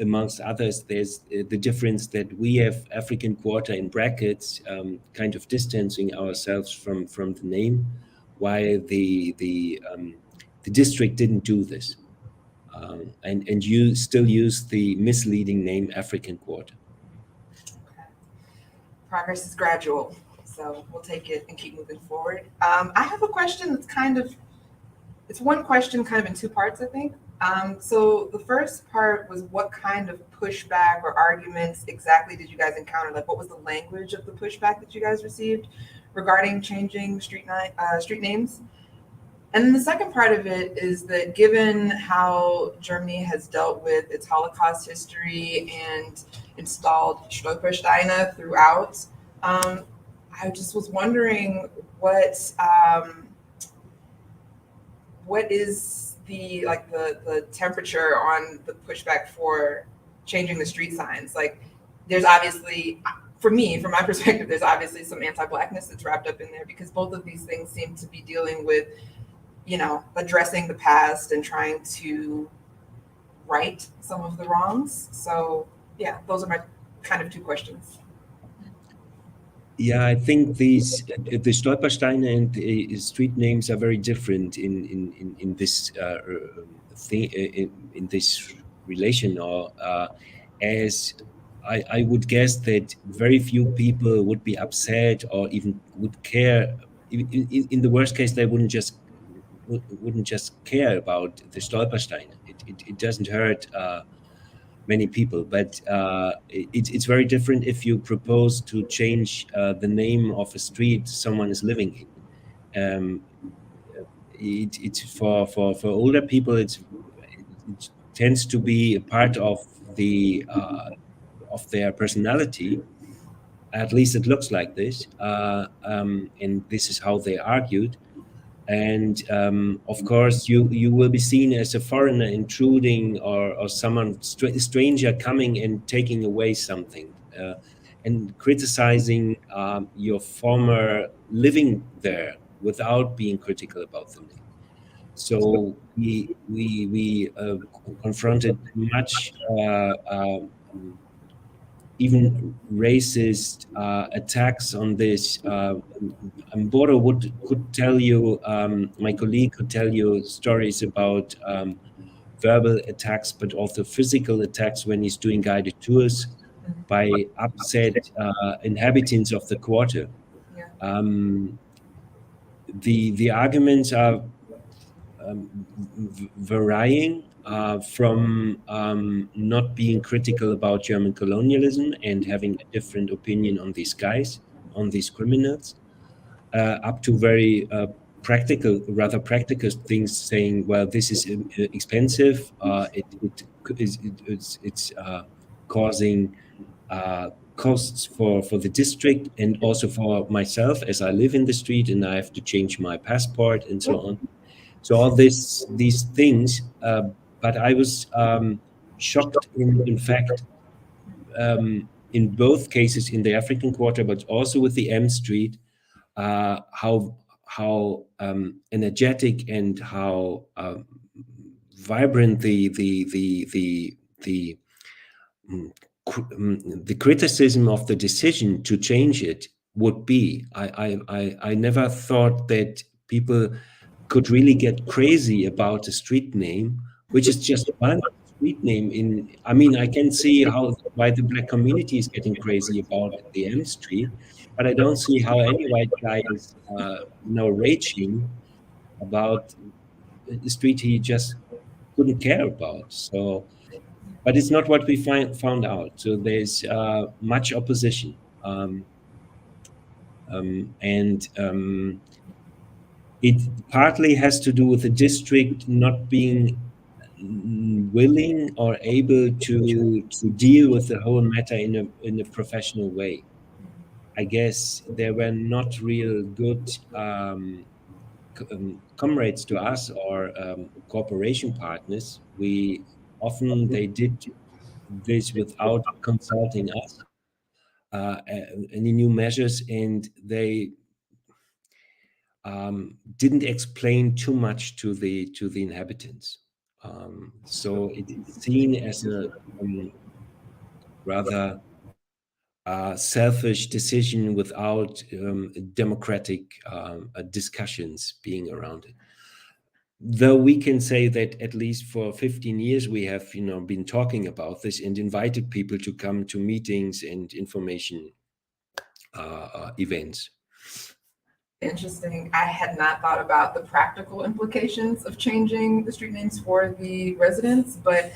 G: amongst others, there's the difference that we have African Quarter in brackets, kind of distancing ourselves from the name, while the district didn't do this, and you still use the misleading name African Quarter.
F: Okay. Progress is gradual, so we'll take it and keep moving forward. I have a question that's it's one question kind of in two parts, I think. So the first part was, what kind of pushback or arguments exactly did you guys encounter? Like, what was the language of the pushback that you guys received regarding changing street names? And then the second part of it is that, given how Germany has dealt with its Holocaust history and installed Stolpersteine throughout, I just was wondering what is the temperature on the pushback for changing the street signs? Like, there's obviously, for me, from my perspective, there's obviously some anti-Blackness that's wrapped up in there, because both of these things seem to be dealing with, you know, addressing the past and trying to right some of the wrongs. So yeah, those are my kind of two questions.
G: Yeah, I think the Stolpersteine and street names are very different in this thing, in this relation, or as I would guess that very few people would be upset or even would care. In the worst case, they wouldn't just care about the Stolpersteine. It doesn't hurt many people, but it's very different if you propose to change the name of a street someone is living in. It's for older people. It tends to be a part of their personality. At least it looks like this, and this is how they argued. And of course, you will be seen as a foreigner intruding, or someone stranger coming and taking away something, and criticizing your former living there without being critical about the name. So we confronted much even racist attacks on this. Mboro could tell you, my colleague could tell you stories about verbal attacks, but also physical attacks when he's doing guided tours by upset inhabitants of the quarter. The arguments are varying from not being critical about German colonialism and having a different opinion on these guys, on these criminals, up to very rather practical things, saying, well, this is expensive, it's causing costs for the district and also for myself, as I live in the street and I have to change my passport and so on. So all these things, but I was shocked in fact, in both cases, in the African Quarter, but also with the M Street, how energetic and how vibrant the criticism of the decision to change it would be. I never thought that people could really get crazy about a street name, which is just one street name. I mean, I can see why the Black community is getting crazy about the M Street, but I don't see how any white guy is, raging about the street he just couldn't care about. So, but it's not what we found out. So there's much opposition, it partly has to do with the district not being willing or able to deal with the whole matter in a professional way. I guess there were not real good comrades to us or cooperation partners. They did this without consulting us, any new measures, and they didn't explain too much to the inhabitants. So it's seen as a rather selfish decision without democratic discussions being around it. Though we can say that at least for 15 years we have been talking about this and invited people to come to meetings and information events.
F: Interesting. I had not thought about the practical implications of changing the street names for the residents, but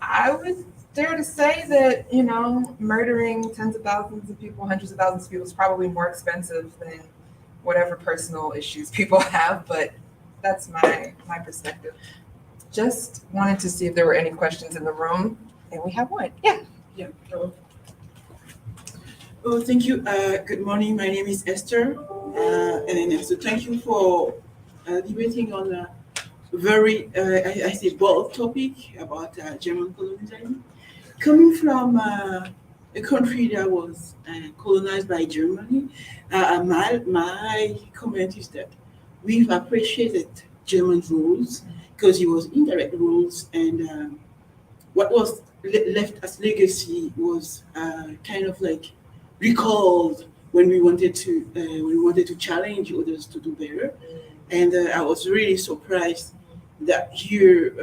F: I would dare to say that, murdering tens of thousands of people, hundreds of thousands of people is probably more expensive than whatever personal issues people have, but that's my perspective. Just wanted to see if there were any questions in the room, and we have one. Yeah.
H: Oh, thank you. Good morning. My name is Esther. And so thank you for debating on a very, bold topic about German colonialism. Coming from a country that was colonized by Germany. My comment is that we've appreciated German rules because it was indirect rules, and what was left as legacy was kind of like recalled when we wanted to challenge others to do better. And I was really surprised that here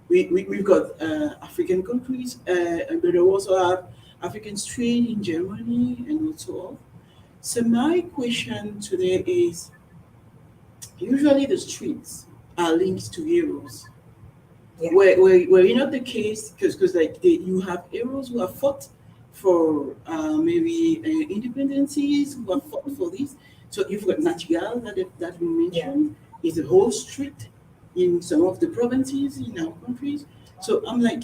H: we've got African countries, but we also have African street in Germany and so on. So my question today is, usually the streets are linked to heroes.
F: Yeah.
H: Where not the case, because like you have heroes who have fought for maybe independencies, who have fought for this. So you've got Nachigal that we mentioned, is a whole street in some of the provinces in our countries. So I'm like,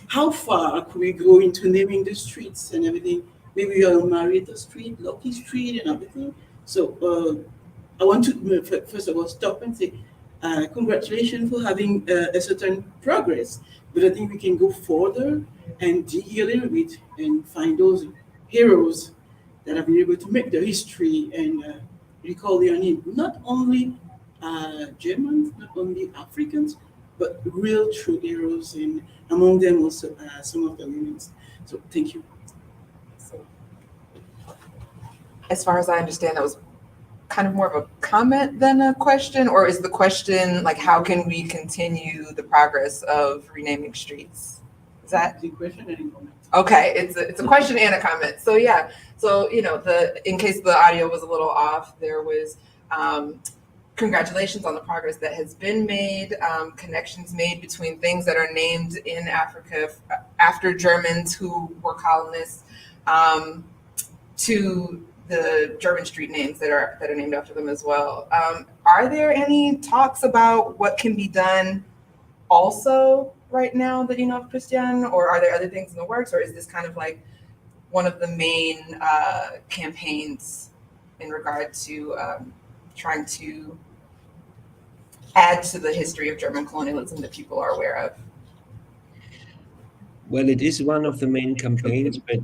H: how far could we go into naming the streets and everything? Maybe you are Marietta Street, Lucky Street, and everything. So I want to first of all stop and say congratulations for having a certain progress, but I think we can go further and dig a little bit and find those heroes that have been able to make the history and recall their name. Not only Germans, not only Africans, but real true heroes, and among them also some of the women. So thank you.
F: So, as far as I understand, that was kind of more of a comment than a question, or is the question like, how can we continue the progress of renaming streets? Is that
H: the question and a comment?
F: Okay, it's a question and a comment. So yeah, so in case the audio was a little off, there was congratulations on the progress that has been made, connections made between things that are named in Africa after Germans who were colonists, to the German street names that are named after them as well. Are there any talks about what can be done also right now that you know of, Christian, or are there other things in the works, or is this kind of like one of the main campaigns in regard to trying to add to the history of German colonialism that people are aware of?
G: Well, it is one of the main campaigns, but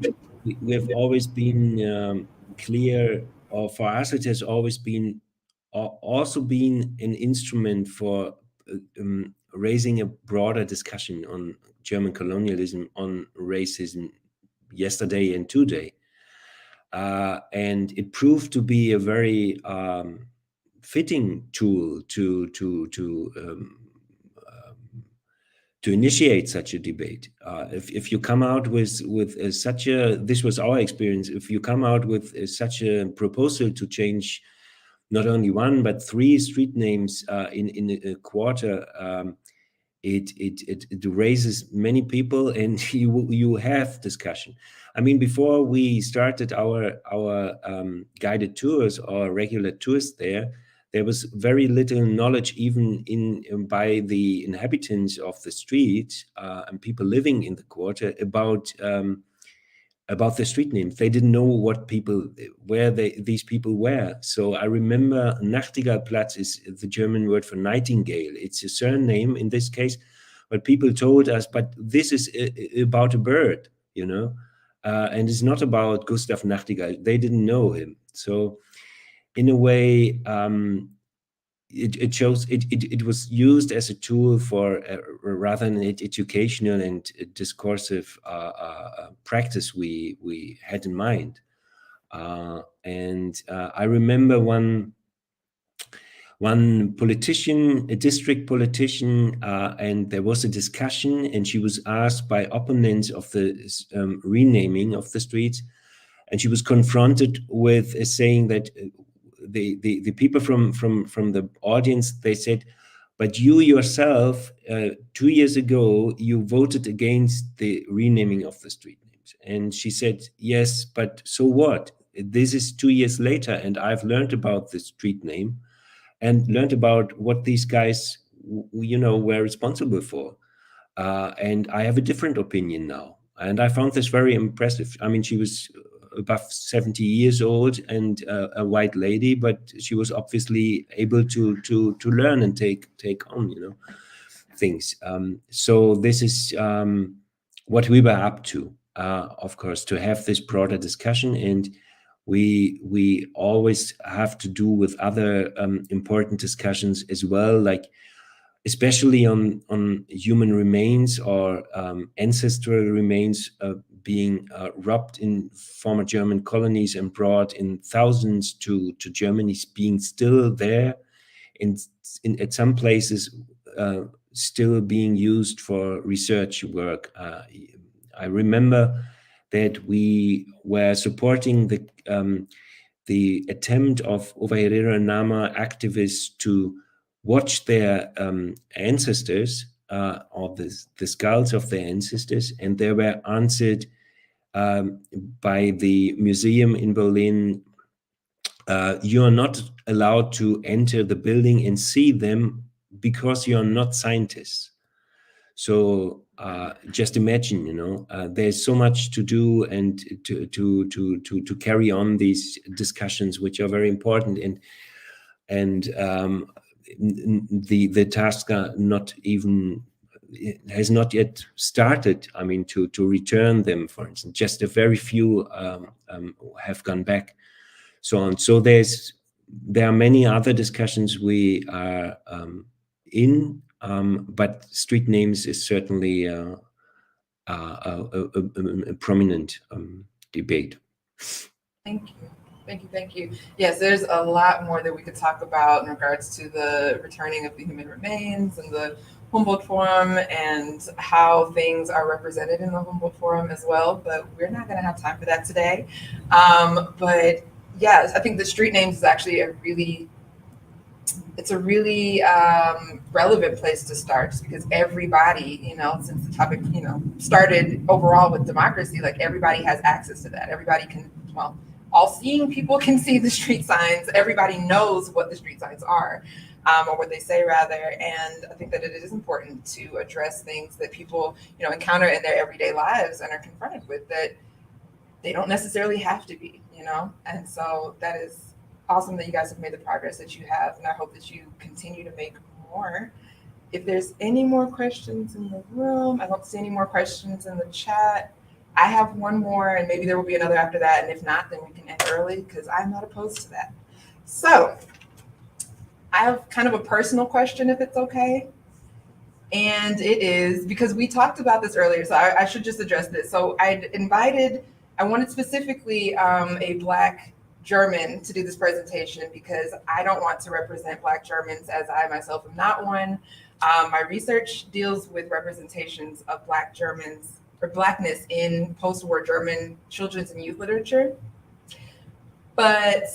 G: we have always been clear, or for us it has always been also been an instrument for raising a broader discussion on German colonialism, on racism yesterday and today. And it proved to be a very fitting tool to initiate such a debate. If you come out with such a, this was our experience, if you come out with such a proposal to change not only one but three street names in a quarter, it raises many people, and you have discussion. I mean, before we started our guided tours or regular tours there was very little knowledge even by the inhabitants of the street and people living in the quarter about the street names. They didn't know where these people were. So I remember Nachtigallplatz is the German word for nightingale. It's a surname in this case, but people told us, but this is about a bird, and it's not about Gustav Nachtigall. They didn't know him. So in a way, it shows it was used as a tool for rather than an educational and discursive practice we had in mind. And I remember one politician, a district politician, and there was a discussion, and she was asked by opponents of the renaming of the streets, and she was confronted with saying that the people from the audience, they said, but you yourself 2 years ago you voted against the renaming of the street names. And she said, yes, but so what? This is 2 years later, and I've learned about the street name and learned about what these guys were responsible for, and I have a different opinion now. And I found this very impressive. I mean, she was above 70 years old and a white lady, but she was obviously able to learn and take on things. So this is what we were up to. of course, to have this broader discussion, and we always have to do with other important discussions as well, like especially on human remains or ancestral remains being robbed in former German colonies and brought in thousands to Germany, being still there, and at some places still being used for research work. I remember that we were supporting the attempt of Ovaherero Nama activists to watch their ancestors or the skulls of their ancestors, and they were answered by the museum in Berlin, you are not allowed to enter the building and see them because you are not scientists. So just imagine, you know, there's so much to do and to carry on these discussions, which are very important, and the task has not yet started. I mean, to return them, for instance, just a very few have gone back, so on. So there are many other discussions we are in, but street names is certainly a prominent debate.
F: Thank you. Thank you. Yes, there's a lot more that we could talk about in regards to the returning of the human remains and the Humboldt Forum and how things are represented in the Humboldt Forum as well, but we're not going to have time for that today. But yes, I think the street names is actually a really relevant place to start, just because everybody, you know, since the topic, you know, started overall with democracy, like everybody has access to that. Everybody can, well, all seeing people can see the street signs. Everybody knows what the street signs are, or what they say rather. And I think that it is important to address things that people, you know, encounter in their everyday lives and are confronted with that they don't necessarily have to be, you know? And so that is awesome that you guys have made the progress that you have. And I hope that you continue to make more. If there's any more questions in the room, I don't see any more questions in the chat. I have one more, and maybe there will be another after that. And if not, then we can end early, because I'm not opposed to that. So I have kind of a personal question, if it's okay. And it is, because we talked about this earlier, so I should just address this. So I wanted specifically a Black German to do this presentation, because I don't want to represent Black Germans, as I myself am not one. My research deals with representations of Black Germans or Blackness in post-war German children's and youth literature. But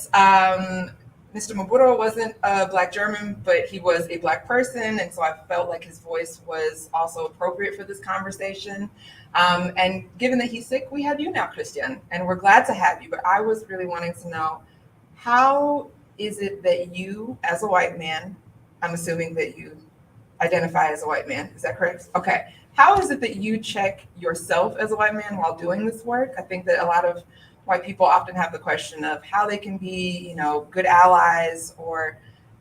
F: Mr. Mboro wasn't a Black German, but he was a Black person. And so I felt like his voice was also appropriate for this conversation. And given that he's sick, we have you now, Christian, and we're glad to have you. But I was really wanting to know, how is it that you, as a white man, I'm assuming that you identify as a white man, is that correct? Okay. How is it that you check yourself as a white man while doing this work? I think that a lot of white people often have the question of how they can be, you know, good allies, or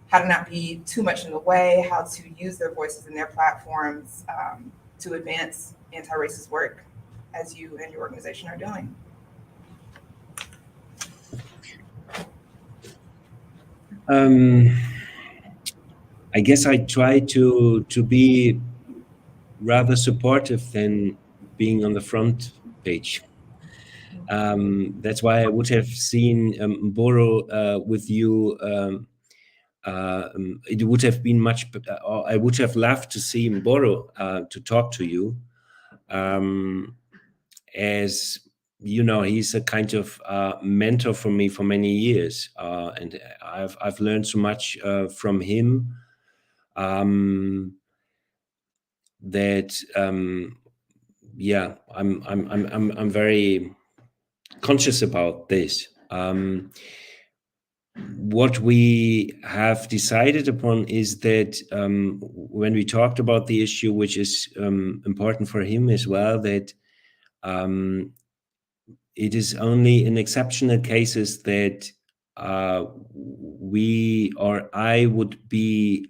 F: how to not be too much in the way, how to use their voices and their platforms to advance anti-racist work, as you and your organization are doing.
G: I guess I try to be rather supportive than being on the front page. That's why I would have seen Mboro with you. It would have been much, I would have loved to see Mboro to talk to you. As you know, he's a kind of mentor for me for many years, and I've learned so much from him. That yeah, I'm very conscious about this. What we have decided upon is that when we talked about the issue, which is important for him as well, that it is only in exceptional cases that we or I would be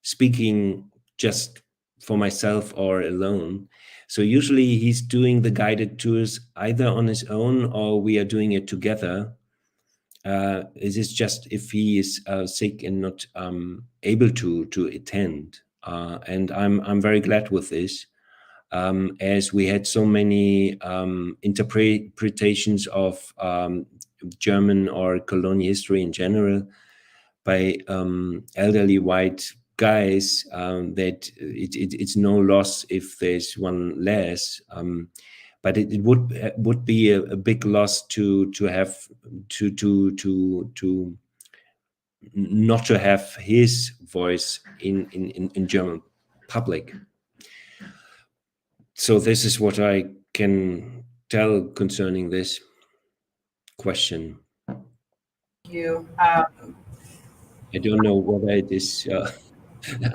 G: speaking just for myself or alone. So usually he's doing the guided tours either on his own or we are doing it together. It is just if he is sick and not able to attend. And I'm very glad with this, as we had so many interpretations of German or colonial history in general by elderly white guys, that it's no loss if there's one less. But it would be a big loss to have to not to have his voice in German public. So this is what I can tell concerning this question.
F: Thank you.
G: I don't know whether it is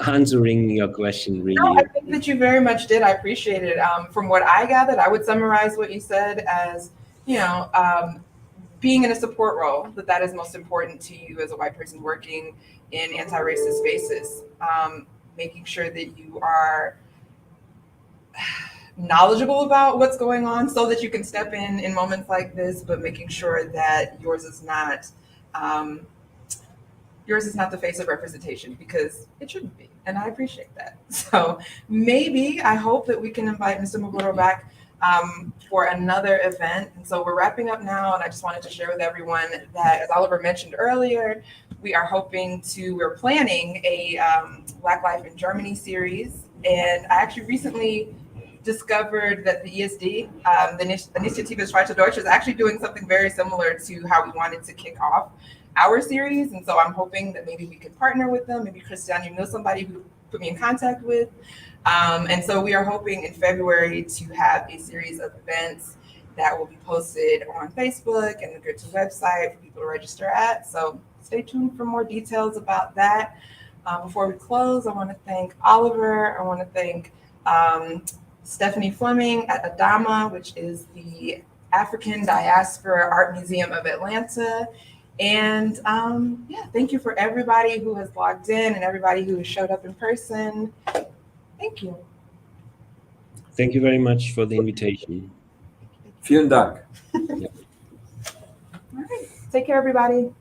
G: answering your question really.
F: No, I think that you very much did. I appreciate it. From what I gathered, I would summarize what you said as, being in a support role, that is most important to you as a white person working in anti-racist spaces. Making sure that you are knowledgeable about what's going on so that you can step in moments like this, but making sure that yours is not the face of representation, because it shouldn't be. And I appreciate that. So maybe, I hope that we can invite Mr. Mboro back for another event. And so we're wrapping up now. And I just wanted to share with everyone that, as Oliver mentioned earlier, we're planning a Black Life in Germany series. And I actually recently discovered that the ESD, the Initiative Schweizer Deutsch, is actually doing something very similar to how we wanted to kick off our series. And so I'm hoping that maybe we could partner with them. Maybe Christian, you know somebody who put me in contact with. And so we are hoping in February to have a series of events that will be posted on Facebook and the Goethe website for people to register at. So stay tuned for more details about that. Before we close, I want to thank Oliver. I want to thank Stephanie Fleming at ADAMA, which is the African Diaspora Art Museum of Atlanta. And thank you for everybody who has logged in and everybody who has showed up in person. Thank you.
G: Thank you very much for the invitation.
E: Vielen Dank.
F: All right. Take care, everybody.